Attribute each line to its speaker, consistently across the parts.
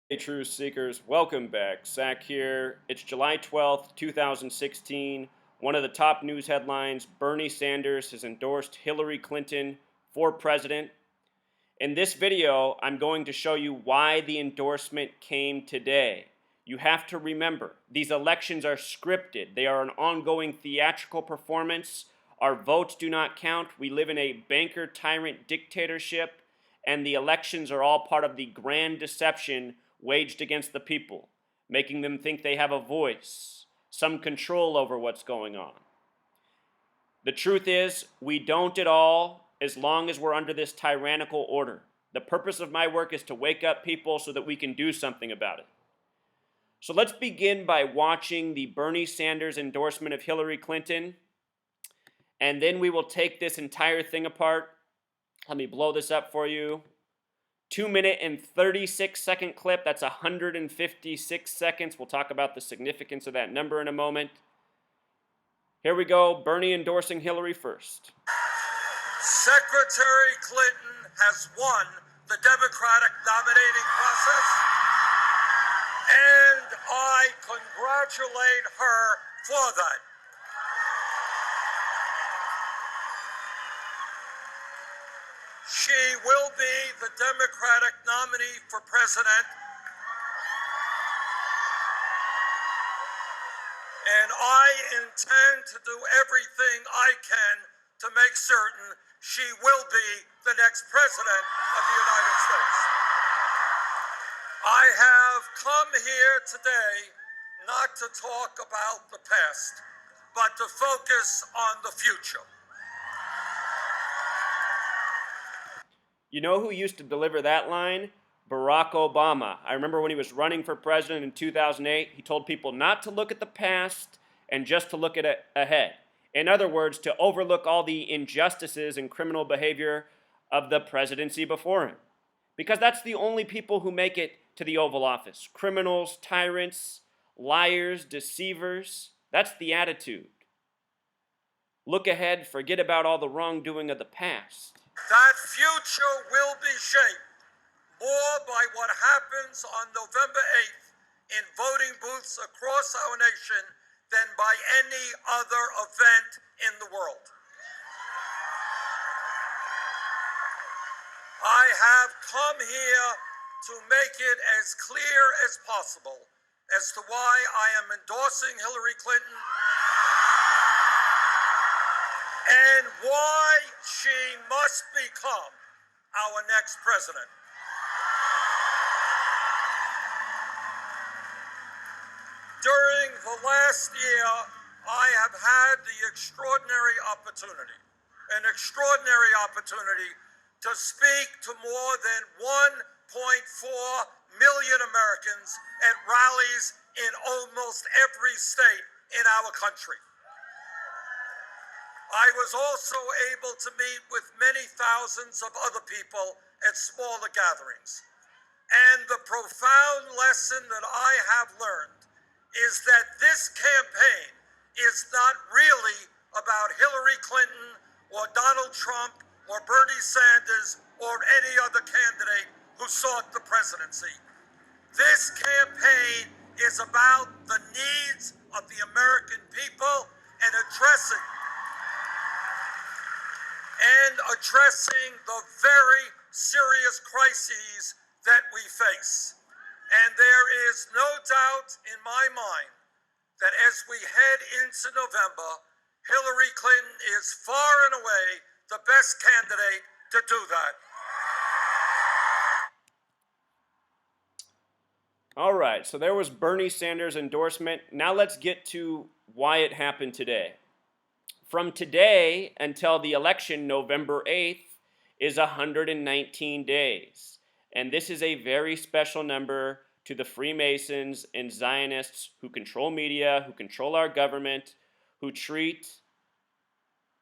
Speaker 1: Hey, truth seekers, welcome back. Zach here. It's July 12th, 2016. One of the top news headlines: Bernie Sanders has endorsed Hillary Clinton for president. In this video, I'm going to show you why the endorsement came today. You have to remember, these elections are scripted. They are an ongoing theatrical performance. Our votes do not count. We live in a banker tyrant dictatorship, and the elections are all part of the grand deception waged against the people, making them think they have a voice, some control over what's going on. The truth is, we don't at all, as long as we're under this tyrannical order. The purpose of my work is to wake up people so that we can do something about it. So let's begin by watching the Bernie Sanders endorsement of Hillary Clinton, and then we will take this entire thing apart. Let me blow this up for you. 2-minute and 36-second clip. That's 156 seconds. We'll talk about the significance of that number in a moment. Here we go. Bernie endorsing Hillary first.
Speaker 2: Secretary Clinton has won the Democratic nominating process, and I congratulate her for that. She will be the Democratic nominee for president, and I intend to do everything I can to make certain she will be the next president of the United States. I have come here today not to talk about the past, but to focus on the future.
Speaker 1: You know who used to deliver that line? Barack Obama. I remember when he was running for president in 2008, he told people not to look at the past and just to look at ahead. In other words, to overlook all the injustices and criminal behavior of the presidency before him. Because that's the only people who make it to the Oval Office. Criminals, tyrants, liars, deceivers. That's the attitude. Look ahead, forget about all the wrongdoing of the past.
Speaker 2: That future will be shaped more by what happens on November 8th in voting booths across our nation than by any other event in the world. I have come here to make it as clear as possible as to why I am endorsing Hillary Clinton and why she must become our next president. During the last year, I have had the extraordinary opportunity to speak to more than 1.4 million Americans at rallies in almost every state in our country. I was also able to meet with many thousands of other people at smaller gatherings. And the profound lesson that I have learned is that this campaign is not really about Hillary Clinton or Donald Trump or Bernie Sanders or any other candidate who sought the presidency. This campaign is about the needs of the American people and addressing the very serious crises that we face. And there is no doubt in my mind that as we head into November, Hillary Clinton is far and away the best candidate to do that.
Speaker 1: All right, so there was Bernie Sanders' endorsement. Now let's get to why it happened today. From today until the election, November 8th, is 119 days. And this is a very special number to the Freemasons and Zionists who control media, who control our government, who treat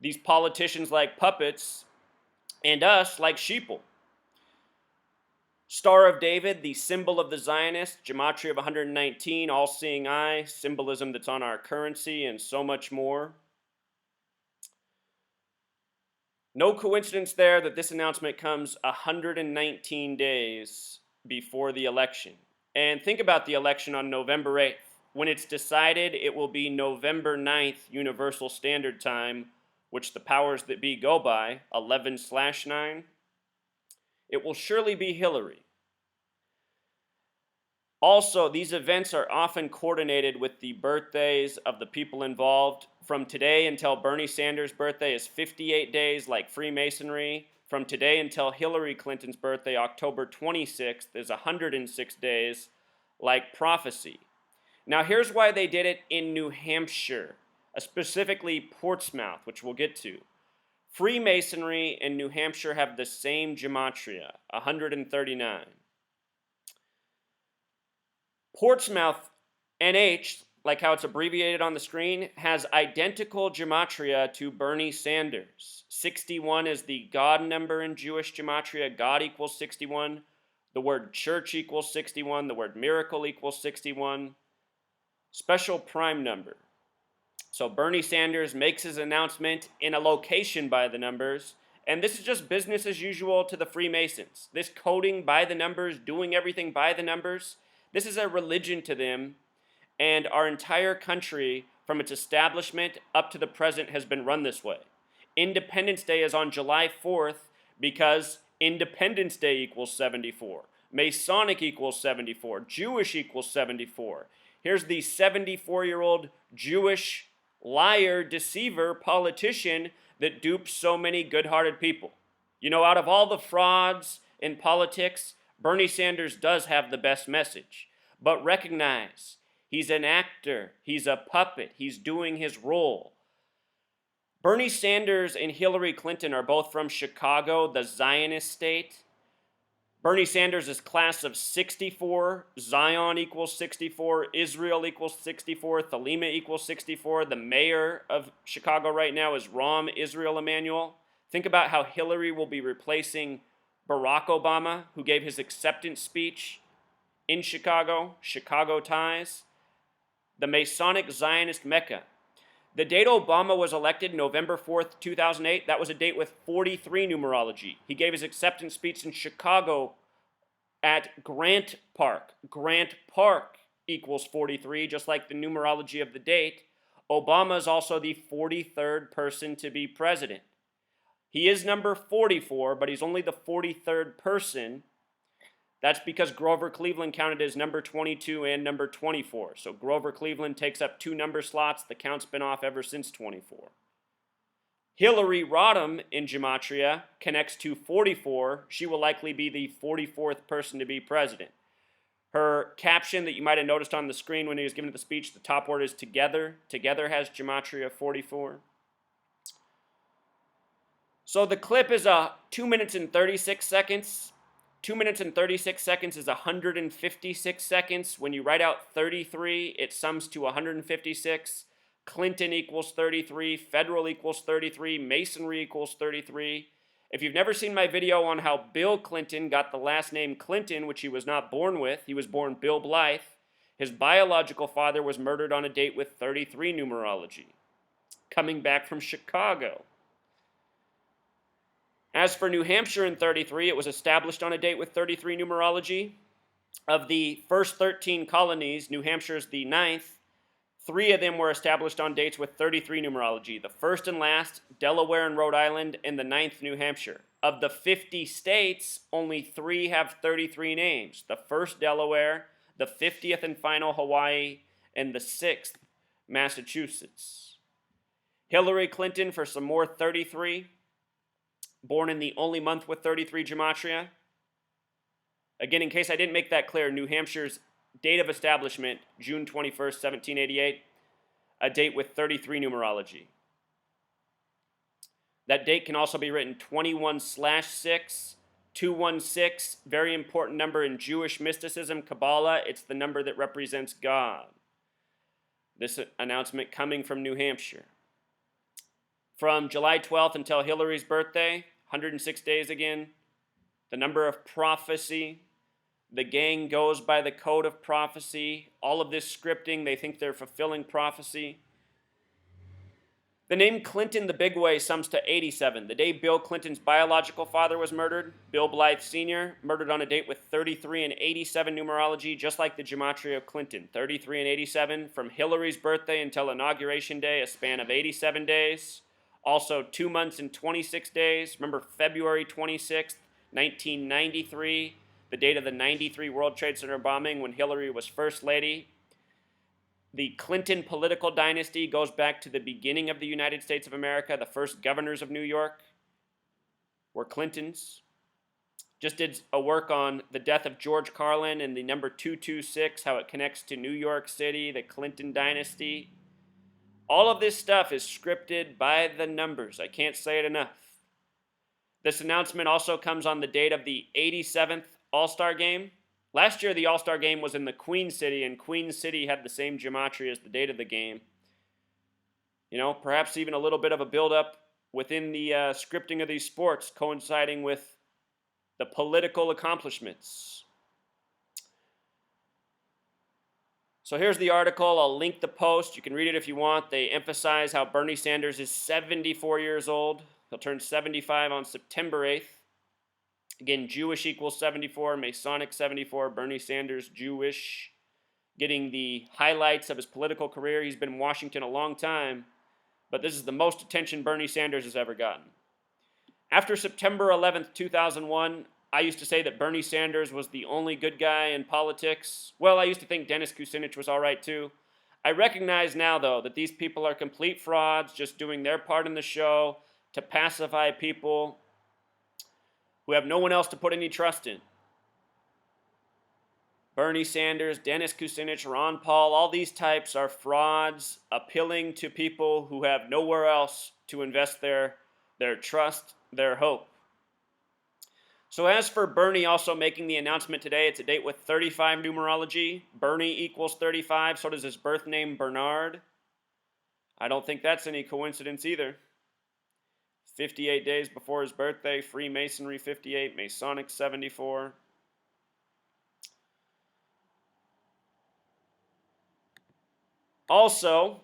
Speaker 1: these politicians like puppets and us like sheeple. Star of David, the symbol of the Zionists, gematria of 119, all-seeing eye, symbolism that's on our currency, and so much more. No coincidence there that this announcement comes 119 days before the election. And think about the election on November 8th. When it's decided, it will be November 9th Universal Standard Time, which the powers that be go by, 11/9. It will surely be Hillary. Also, these events are often coordinated with the birthdays of the people involved. From today until Bernie Sanders' birthday is 58 days, like Freemasonry. From today until Hillary Clinton's birthday, October 26th, is 106 days, like prophecy. Now, here's why they did it in New Hampshire, specifically Portsmouth, which we'll get to. Freemasonry and New Hampshire have the same gematria, 139. Portsmouth NH, like how it's abbreviated on the screen, has identical gematria to Bernie Sanders. 61 is the God number in Jewish gematria. God equals 61. The word church equals 61. The word miracle equals 61. Special prime number. So Bernie Sanders makes his announcement in a location by the numbers, and this is just business as usual to the Freemasons. This coding by the numbers, doing everything by the numbers, this is a religion to them, and our entire country, from its establishment up to the present, has been run this way. Independence Day is on July 4th because Independence Day equals 74. Masonic equals 74. Jewish equals 74. Here's the 74-year-old Jewish liar, deceiver, politician that dupes so many good-hearted people. You know, out of all the frauds in politics, Bernie Sanders does have the best message. But recognize, he's an actor, he's a puppet, he's doing his role. Bernie Sanders and Hillary Clinton are both from Chicago, the Zionist state. Bernie Sanders is class of 64, Zion equals 64, Israel equals 64, Thelema equals 64. The mayor of Chicago right now is Rahm Israel Emanuel. Think about how Hillary will be replacing Barack Obama, who gave his acceptance speech in Chicago, Chicago ties. The Masonic Zionist Mecca. The date Obama was elected, November 4th, 2008, that was a date with 43 numerology. He gave his acceptance speech in Chicago at Grant Park. Grant Park equals 43, just like the numerology of the date. Obama is also the 43rd person to be president. He is number 44, but he's only the 43rd person. That's because Grover Cleveland counted as number 22 and number 24. So Grover Cleveland takes up 2 number slots. The count's been off ever since 24. Hillary Rodham in Gematria connects to 44. She will likely be the 44th person to be president. Her caption that you might have noticed on the screen when he was giving the speech, the top word is together. Together has Gematria 44. So the clip is 2 minutes and 36 seconds. 2 minutes and 36 seconds is 156 seconds. When you write out 33, it sums to 156. Clinton equals 33. Federal equals 33. Masonry equals 33. If you've never seen my video on how Bill Clinton got the last name Clinton, which he was not born with, he was born Bill Blythe. His biological father was murdered on a date with 33 numerology. Coming back from Chicago. As for New Hampshire in 33, it was established on a date with 33 numerology. Of the first 13 colonies, New Hampshire is the 9th. 3 of them were established on dates with 33 numerology. The first and last, Delaware and Rhode Island, and the 9th, New Hampshire. Of the 50 states, only 3 have 33 names. The first, Delaware, the 50th and final, Hawaii, and the 6th, Massachusetts. Hillary Clinton for some more 33. Born in the only month with 33 gematria. Again, in case I didn't make that clear, New Hampshire's date of establishment, June 21st, 1788, a date with 33 numerology. That date can also be written 21/6, 216, very important number in Jewish mysticism, Kabbalah. It's the number that represents God. This announcement coming from New Hampshire. From July 12th until Hillary's birthday, 106 days again. The number of prophecy. The gang goes by the code of prophecy. All of this scripting, they think they're fulfilling prophecy. The name Clinton the Big Way sums to 87. The day Bill Clinton's biological father was murdered, Bill Blythe Sr., murdered on a date with 33 and 87 numerology, just like the gematria of Clinton. 33 and 87, from Hillary's birthday until Inauguration Day, a span of 87 days. Also 2 months and 26 days. Remember February 26th, 1993, the date of the 93 World Trade Center bombing when Hillary was First Lady. The Clinton political dynasty goes back to the beginning of the United States of America. The first governors of New York were Clintons. Just did a work on the death of George Carlin and the number 226, how it connects to New York City, the Clinton dynasty. All of this stuff is scripted by the numbers. I can't say it enough. This announcement also comes on the date of the 87th All-Star Game. Last year, the All-Star Game was in the Queen City, and Queen City had the same gematria as the date of the game. You know, perhaps even a little bit of a build-up within the scripting of these sports, coinciding with the political accomplishments. So here's the article. I'll link the post. You can read it if you want. They emphasize how Bernie Sanders is 74 years old. He'll turn 75 on September 8th. Again, Jewish equals 74, Masonic 74, Bernie Sanders Jewish. Getting the highlights of his political career. He's been in Washington a long time, but this is the most attention Bernie Sanders has ever gotten. After September 11th, 2001, I used to say that Bernie Sanders was the only good guy in politics. Well, I used to think Dennis Kucinich was all right too. I recognize now, though, that these people are complete frauds, just doing their part in the show to pacify people who have no one else to put any trust in. Bernie Sanders, Dennis Kucinich, Ron Paul, all these types are frauds appealing to people who have nowhere else to invest their trust, their hope. So as for Bernie also making the announcement today, it's a date with 35 numerology. Bernie equals 35, so does his birth name Bernard. I don't think that's any coincidence either. 58 days before his birthday, Freemasonry 58, Masonic 74. Also,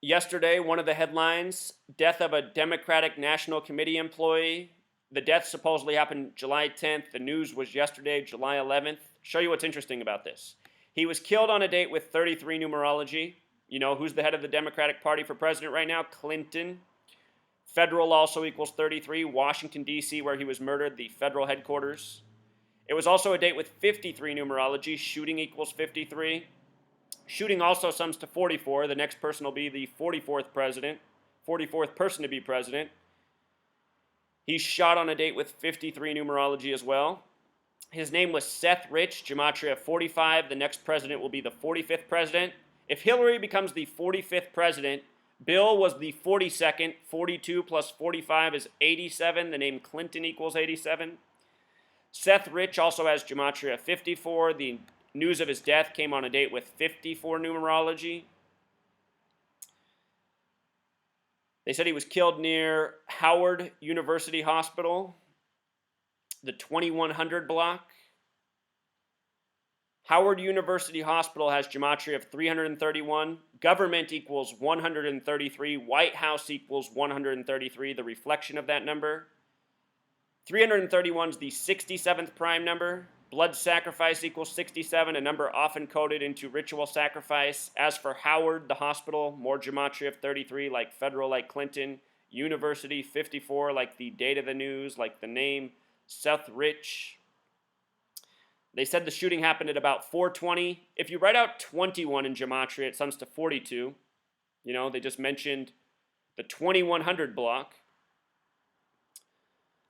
Speaker 1: yesterday, one of the headlines, death of a Democratic National Committee employee. The death supposedly happened July 10th. The news was yesterday, July 11th. Show you what's interesting about this. He was killed on a date with 33 numerology. You know, who's the head of the Democratic Party for president right now? Clinton. Federal also equals 33. Washington, D.C., where he was murdered, the federal headquarters. It was also a date with 53 numerology. Shooting equals 53. Shooting also sums to 44. The next person will be the 44th president, 44th person to be president. He's shot on a date with 53 numerology as well. His name was Seth Rich, gematria 45. The next president will be the 45th president. If Hillary becomes the 45th president, Bill was the 42nd. 42 plus 45 is 87. The name Clinton equals 87. Seth Rich also has gematria 54. The news of his death came on a date with 54 numerology. They said he was killed near Howard University Hospital, the 2100 block. Howard University Hospital has gematria of 331. Government equals 133. White House equals 133, the reflection of that number. 331 is the 67th prime number. Blood sacrifice equals 67, a number often coded into ritual sacrifice. As for Howard, the hospital, more gematria of 33, like federal, like Clinton. University, 54, like the date of the news, like the name, Seth Rich. They said the shooting happened at about 4:20. If you write out 21 in gematria, it sums to 42. You know, they just mentioned the 2100 block.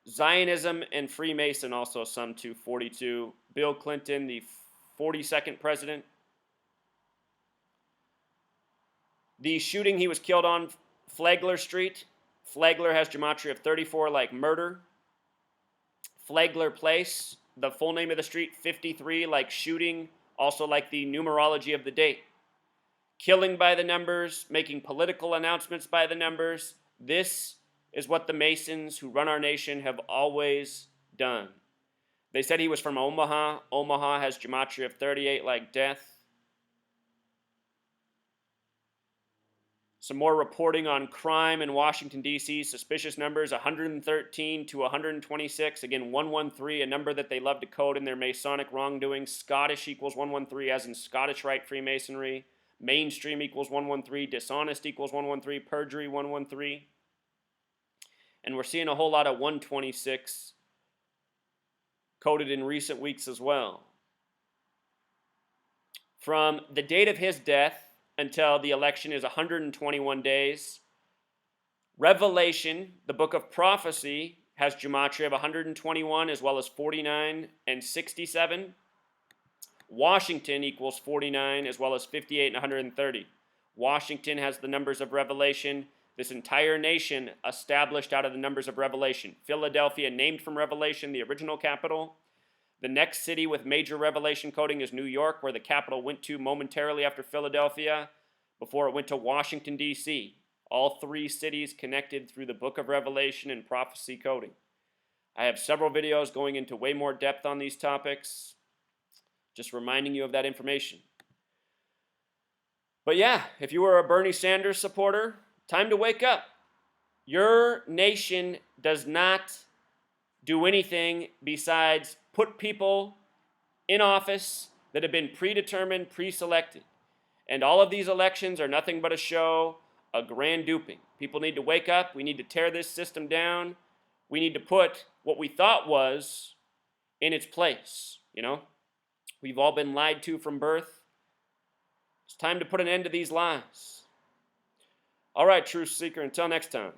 Speaker 1: Zionism and Freemason also sum to 42. Bill Clinton, the 42nd president. The shooting he was killed on Flagler Street. Flagler has gematria of 34, like murder. Flagler Place, the full name of the street, 53, like shooting, also like the numerology of the date. Killing by the numbers, making political announcements by the numbers. This is what the Masons who run our nation have always done. They said he was from Omaha. Omaha has gematria of 38, like death. Some more reporting on crime in Washington, D.C. Suspicious numbers 113 to 126. Again, 113, a number that they love to code in their Masonic wrongdoing. Scottish equals 113, as in Scottish Rite Freemasonry. Mainstream equals 113. Dishonest equals 113. Perjury 113. And we're seeing a whole lot of 126 coded in recent weeks as well. From the date of his death until the election is 121 days. Revelation, the book of prophecy, has gematria of 121 as well as 49 and 67. Washington equals 49 as well as 58 and 130. Washington has the numbers of Revelation. This entire nation established out of the numbers of Revelation. Philadelphia, named from Revelation, the original capital. The next city with major Revelation coding is New York, where the capital went to momentarily after Philadelphia, before it went to Washington, D.C. All three cities connected through the book of Revelation and prophecy coding. I have several videos going into way more depth on these topics, just reminding you of that information. But yeah, if you were a Bernie Sanders supporter, time to wake up. Your nation does not do anything besides put people in office that have been predetermined, pre-selected. And all of these elections are nothing but a show, a grand duping. People need to wake up. We need to tear this system down. We need to put what we thought was in its place, you know? We've all been lied to from birth. It's time to put an end to these lies. All right, Truth Seeker, until next time.